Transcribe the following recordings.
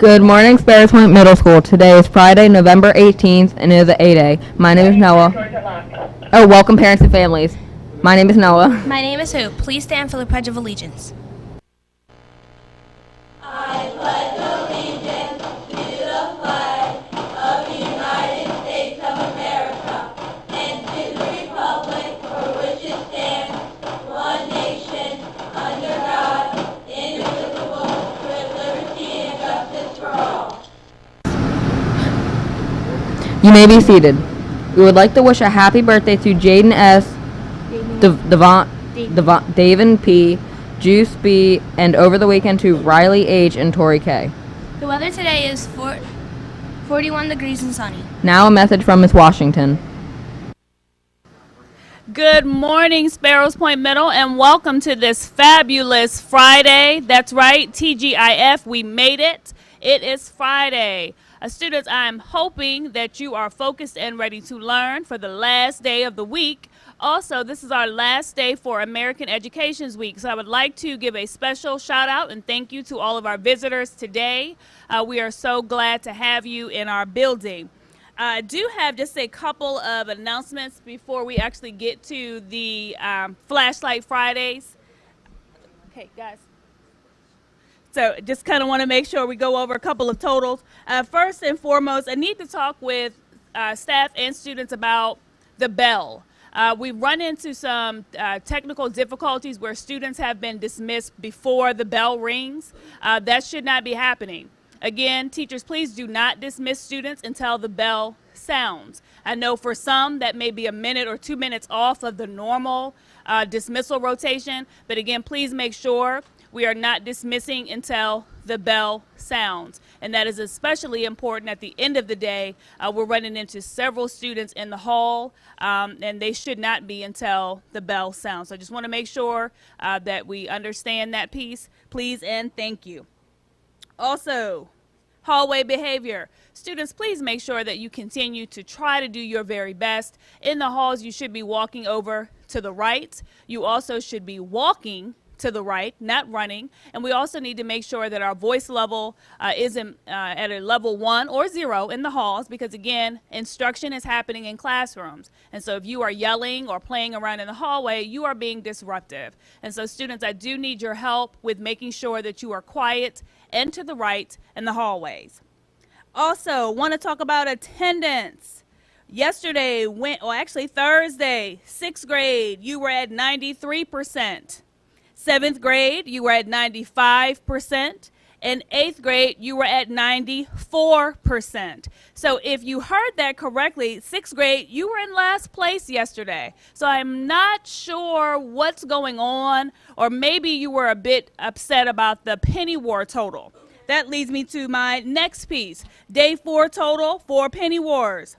Good morning, Sparrows Point Middle School. Today is Friday, November 18th, and it is a 8A. My name is Noah. Oh, welcome parents and families. My name is Noah. My name is Hope. Please stand for the Pledge of Allegiance. I pledge allegiance to the flag of the United States of America and to the republic for which it stands, one nation, under God, indivisible, with liberty and justice for all. You may be seated. We would like to wish a happy birthday to Jaden S., Davin P., Juice B., and over the weekend to Riley H. and Tori K. The weather today is 41 degrees and sunny. Now a message from Ms. Washington. Good morning, Sparrows Point Middle, and welcome to this fabulous Friday. That's right, TGIF, we made it. It is Friday. Students, I'm hoping that you are focused and ready to learn for the last day of the week. Also, this is our last day for American Education Week, so I would like to give a special shout out and thank you to all of our visitors today. We are so glad to have you in our building. I do have just a couple of announcements before we actually get to the Flashlight Fridays. Okay, guys. So just kind of want to make sure we go over a couple of totals. First and foremost, I need to talk with staff and students about the bell. We've run into some technical difficulties where students have been dismissed before the bell rings. That should not be happening. Again, teachers, please do not dismiss students until the bell sounds. I know for some that may be a minute or 2 minutes off of the normal dismissal rotation, but again, please make sure we are not dismissing until the bell sounds. And that is especially important at the end of the day. We're running into several students in the hall, and they should not be until the bell sounds. So I just want to make sure that we understand that piece. Please and thank you. Also, hallway behavior. Students, please make sure that you continue to try to do your very best. In the halls, you should be walking over to the right. You also should be walking to the right, not running. And we also need to make sure that our voice level isn't at a level 1 or 0 in the halls, because again, instruction is happening in classrooms. And so if you are yelling or playing around in the hallway, you are being disruptive. And so students, I do need your help with making sure that you are quiet and to the right in the hallways. Also, want to talk about attendance. Yesterday, Thursday, 6th grade, you were at 93%. 7th grade, you were at 95%, and 8th grade, you were at 94%. So if you heard that correctly, 6th grade, you were in last place yesterday. So I'm not sure what's going on, or maybe you were a bit upset about the penny war total. That leads me to my next piece. Day 4 total for penny wars.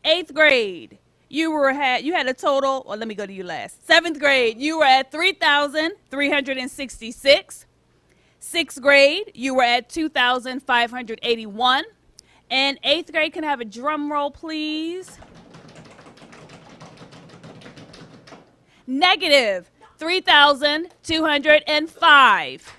8th grade. You had a total, let me go to you last. 7th grade, you were at 3,366. 6th grade, you were at 2,581. And 8th grade, can I have a drum roll, please? Negative 3,205.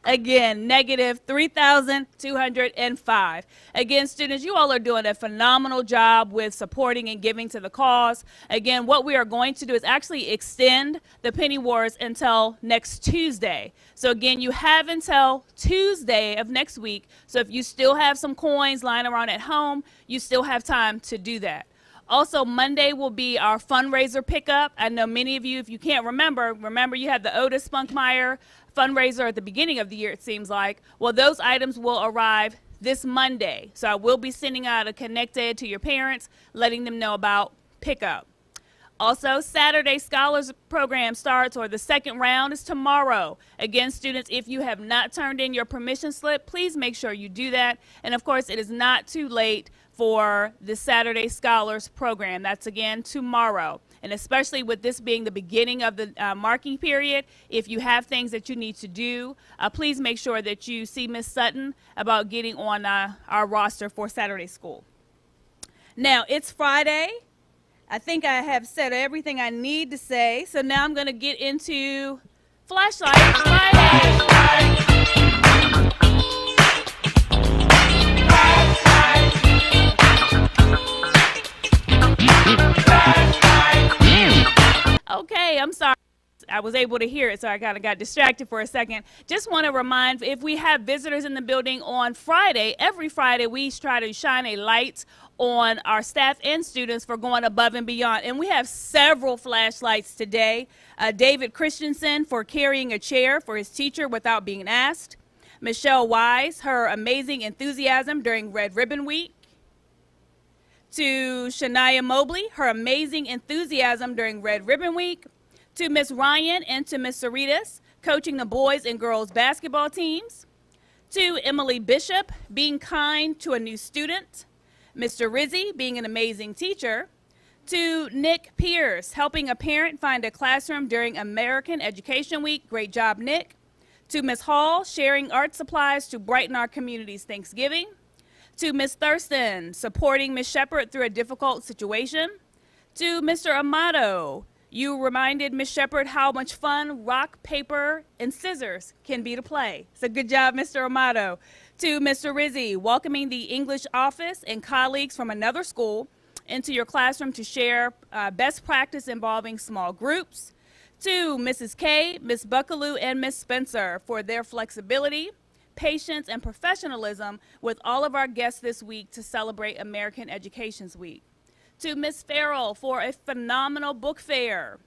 Again, negative 3,205. Again, students, you all are doing a phenomenal job with supporting and giving to the cause. Again, what we are going to do is actually extend the penny wars until next Tuesday. So again, you have until Tuesday of next week. So if you still have some coins lying around at home, you still have time to do that. Also, Monday will be our fundraiser pickup. I know many of you, if you can't remember you had the Otis Spunkmeyer fundraiser at the beginning of the year, it seems like. Well, those items will arrive this Monday. So I will be sending out a Connect Ed to your parents, letting them know about pickup. Also, Saturday Scholars Program starts, or the second round is tomorrow. Again, students, if you have not turned in your permission slip, please make sure you do that. And of course, it is not too late for the Saturday Scholars Program. That's again tomorrow. And especially with this being the beginning of the marking period, if you have things that you need to do, please make sure that you see Ms. Sutton about getting on our roster for Saturday school. Now, it's Friday. I think I have said everything I need to say. So now I'm going to get into Flashlight Friday. was able to hear it, so I kind of got distracted for a second. Just want to remind, if we have visitors in the building on Friday, every Friday we try to shine a light on our staff and students for going above and beyond. And we have several flashlights today. David Christensen for carrying a chair for his teacher without being asked. Michelle Wise, her amazing enthusiasm during Red Ribbon Week. To Shania Mobley, her amazing enthusiasm during Red Ribbon Week. To Miss Ryan and to Miss Saritas, coaching the boys and girls basketball teams. To Emily Bishop, being kind to a new student. Mr. Rizzi, being an amazing teacher. To Nick Pierce, helping a parent find a classroom during American Education Week. Great job, Nick. To Miss Hall, sharing art supplies to brighten our community's Thanksgiving. To Miss Thurston, supporting Miss Shepard through a difficult situation. To Mr. Amato, you reminded Miss Shepard how much fun rock, paper, and scissors can be to play. So good job, Mr. Amato. To Mr. Rizzi, welcoming the English office and colleagues from another school into your classroom to share best practice involving small groups. To Mrs. K, Miss Buckaloo, and Miss Spencer for their flexibility, patience, and professionalism with all of our guests this week to celebrate American Education's Week. To Miss Farrell for a phenomenal book fair.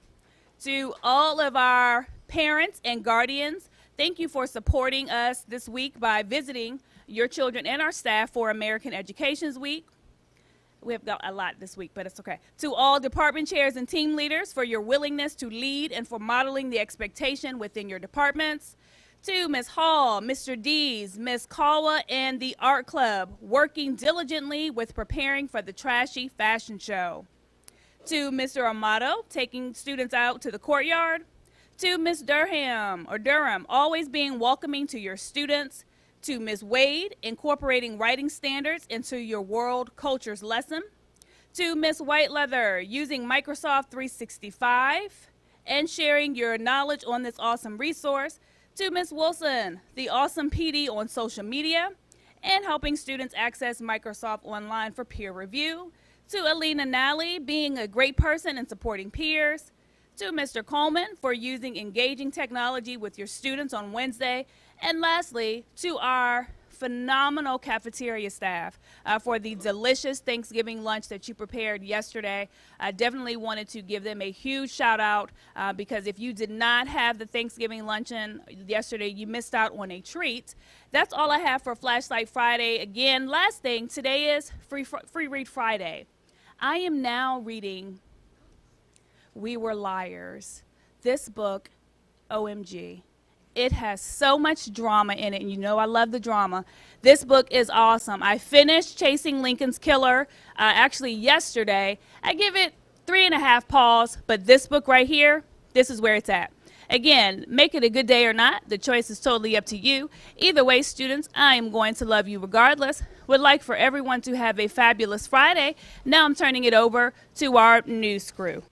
To all of our parents and guardians, thank you for supporting us this week by visiting your children and our staff for American Education's Week. We have got a lot this week, but it's okay. To all department chairs and team leaders for your willingness to lead and for modeling the expectation within your departments. To Ms. Hall, Mr. Dees, Ms. Kawa, and the Art Club, working diligently with preparing for the trashy fashion show. To Mr. Amato, taking students out to the courtyard. To Ms. Durham, always being welcoming to your students. To Ms. Wade, incorporating writing standards into your world cultures lesson. To Ms. Whiteleather, using Microsoft 365 and sharing your knowledge on this awesome resource. To Ms. Wilson, the awesome PD on social media and helping students access Microsoft Online for peer review. To Alina Nally, being a great person and supporting peers. To Mr. Coleman for using engaging technology with your students on Wednesday. And lastly, to our phenomenal cafeteria staff for the delicious Thanksgiving lunch that you prepared yesterday. I definitely wanted to give them a huge shout out because if you did not have the Thanksgiving luncheon yesterday, you missed out on a treat. That's all I have for Flashlight Friday. Again, last thing, today is Free Read Friday. I am now reading We Were Liars. This book, OMG. It has so much drama in it, and you know I love the drama. This book is awesome. I finished Chasing Lincoln's Killer actually yesterday. I give it 3.5 paws, but this book right here, this is where it's at. Again, make it a good day or not. The choice is totally up to you. Either way, students, I am going to love you regardless. Would like for everyone to have a fabulous Friday. Now I'm turning it over to our news crew.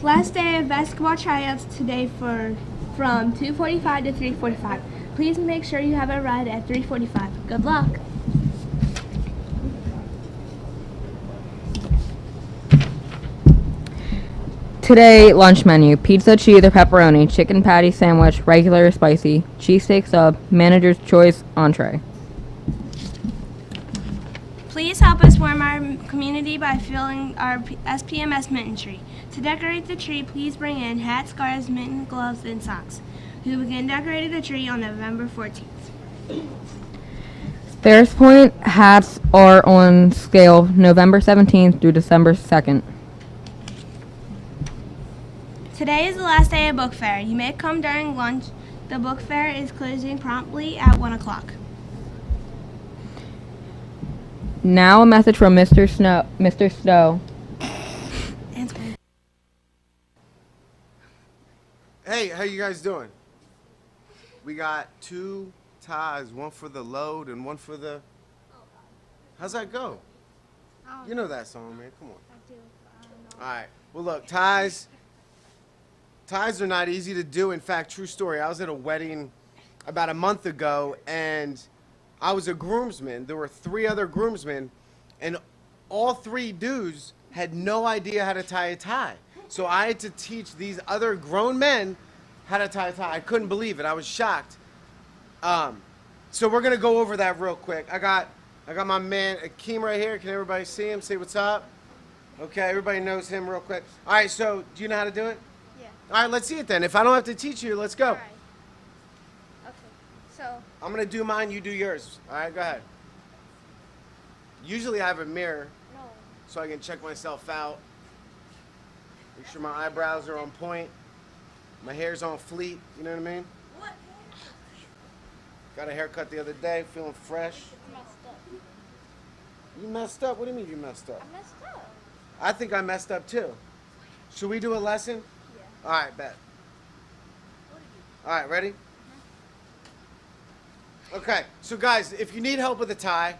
Last day of basketball tryouts today from 2:45 to 3:45. Please make sure you have a ride at 3:45. Good luck. Today, lunch menu: pizza, cheese, or pepperoni, chicken patty sandwich, regular or spicy, cheesesteak sub, manager's choice, entree. Please help us warm our community by filling our SPMS mitten tree. To decorate the tree, please bring in hats, scarves, mitten, gloves, and socks. We will begin decorating the tree on November 14th. Sparrows Point hats are on scale November 17th through December 2nd. Today is the last day of book fair. You may come during lunch. The book fair is closing promptly at 1 o'clock. Now a message from Mr. Stowe. Hey, how you guys doing? We got 2 ties, one for the load and one for the... How's that go? You know that song, man. Come on. I do. All right. Well, look, ties are not easy to do. In fact, true story, I was at a wedding about a month ago, and I was a groomsman. There were 3 other groomsmen, and all 3 dudes had no idea how to tie a tie. So I had to teach these other grown men how to tie a tie. I couldn't believe it. I was shocked. So we're gonna go over that real quick. I got my man Akeem right here. Can everybody see him? Say what's up. Okay, everybody knows him real quick. All right, so do you know how to do it? Yeah. All right, let's see it then. If I don't have to teach you, let's go. All right. Okay. So. I'm gonna do mine, you do yours. All right, go ahead. Usually I have a mirror No. so I can check myself out. Make sure my eyebrows are on point. My hair's on fleek, you know what I mean? What? Got a haircut the other day, feeling fresh. Messed up. You messed up? What do you mean you messed up? I messed up. I think I messed up too. Should we do a lesson? Yeah. All right, bet. All right, ready? Okay, so guys, if you need help with a tie,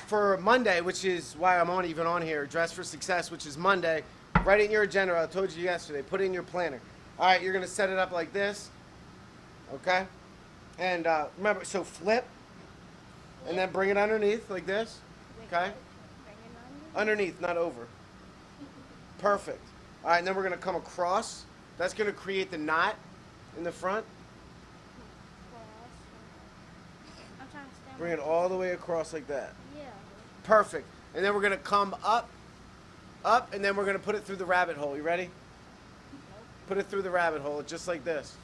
for Monday, which is why I'm even on here, Dress for Success, which is Monday, write it in your agenda. I told you yesterday. Put it in your planner. All right, you're going to set it up like this. Okay? And remember, so flip, and then bring it underneath like this. Okay? Underneath, not over. Perfect. All right, and then we're going to come across. That's going to create the knot in the front. I'm trying to stand. Bring it all the way across like that. Yeah. Perfect. And then we're going to come up, and then we're going to put it through the rabbit hole. You ready? Put it through the rabbit hole, just like this.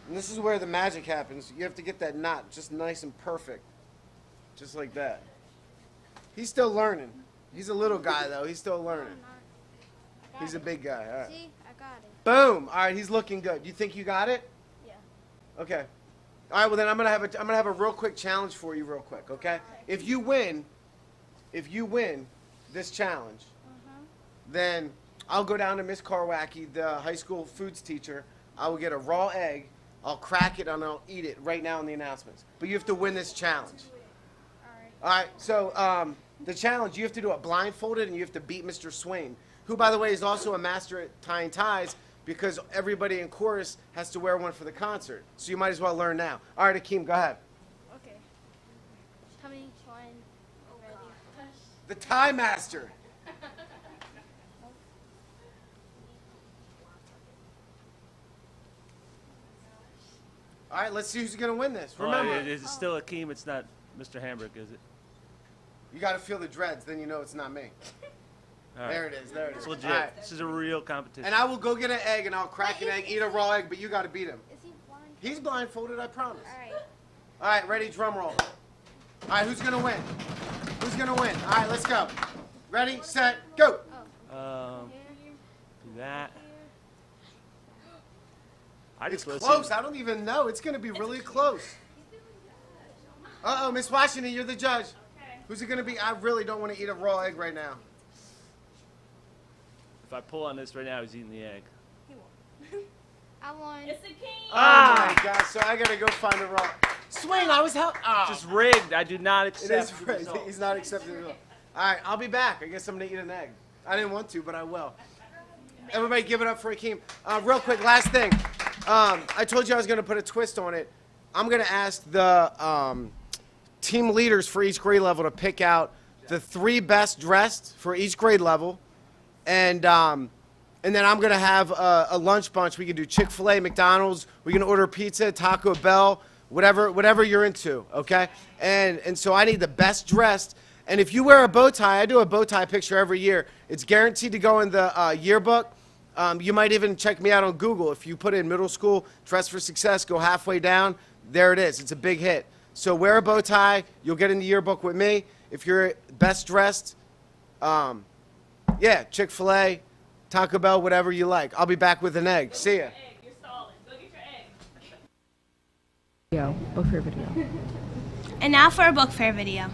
And this is where the magic happens. You have to get that knot just nice and perfect. Just like that. He's still learning. He's a little guy, though. He's still learning. He's a big guy. All right. See, I got it. Boom. All right, he's looking good. You think you got it? Yeah. Okay. All right, well then I'm gonna have a real quick challenge for you, real quick. Okay? If you win this challenge, then I'll go down to Miss Karwacki, the high school foods teacher. I will get a raw egg. I'll crack it and I'll eat it right now in the announcements. But you have to win this challenge. All right. So the challenge, you have to do it blindfolded and you have to beat Mr. Swain, who, by the way, is also a master at tying ties, because everybody in chorus has to wear one for the concert. So you might as well learn now. All right, Akeem, go ahead. Okay. Tell me one. Ready. The tie master. All right, let's see who's going to win this. Remember, It's still Akeem. It's not Mr. Hambrick, is it? you got to feel the dreads, then you know it's not me. All right. There it is, there it is. It's legit. All right. This is a real competition. And I will go get an egg, and I'll crack an egg, eat a raw egg, but you got to beat him. Is he blind? He's blindfolded, I promise. All right. All right, ready, drum roll. All right, who's going to win? Who's going to win? All right, let's go. Ready, set, go. Do that. I It's just listened. close. I don't even know. It's going to be really close. Uh-oh, Miss Washington, you're the judge. Who's it going to be? I really don't want to eat a raw egg right now. If I pull on this right now, he's eating the egg. I won. It's a king. Oh, my gosh. So I got to go find a raw. Swing, I was helping. Oh. Just rigged. I do not It accept is the right. result. He's not accepting it at all. All right, I'll be back. I guess I'm going to eat an egg. I didn't want to, but I will. Everybody give it up for Akeem. Real quick, last thing. I told you I was going to put a twist on it. I'm going to ask the team leaders for each grade level to pick out the 3 best dressed for each grade level. And then I'm going to have a lunch bunch. We can do Chick-fil-A, McDonald's. We can order pizza, Taco Bell, whatever you're into, okay? And so I need the best dressed. And if you wear a bow tie, I do a bow tie picture every year. It's guaranteed to go in the yearbook. You might even check me out on Google. If you put in middle school, Dress for Success, go halfway down, there it is. It's a big hit. So wear a bow tie. You'll get in the yearbook with me. If you're best dressed, yeah, Chick-fil-A, Taco Bell, whatever you like. I'll be back with an egg. See ya. Egg, you're stalling. Go get your egg. Video, book fair video. And now for a book fair video.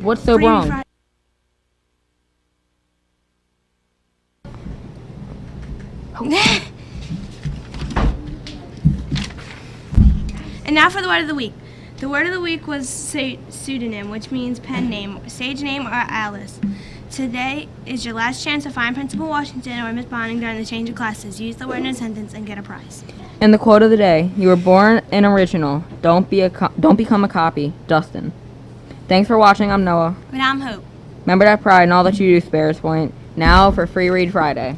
What's so Free wrong? Fri- And now for the word of the week. The word of the week was pseudonym, which means pen name, stage name, or Alice. Today is your last chance to find Principal Washington or Miss Bonning during the change of classes. Use the word in a sentence and get a prize. And the quote of the day: "You were born an original. Don't become a copy." Dustin. Thanks for watching. I'm Noah. But I'm Hope. Remember that pride in all that you do, Sparrows Point. Now for Free Read Friday.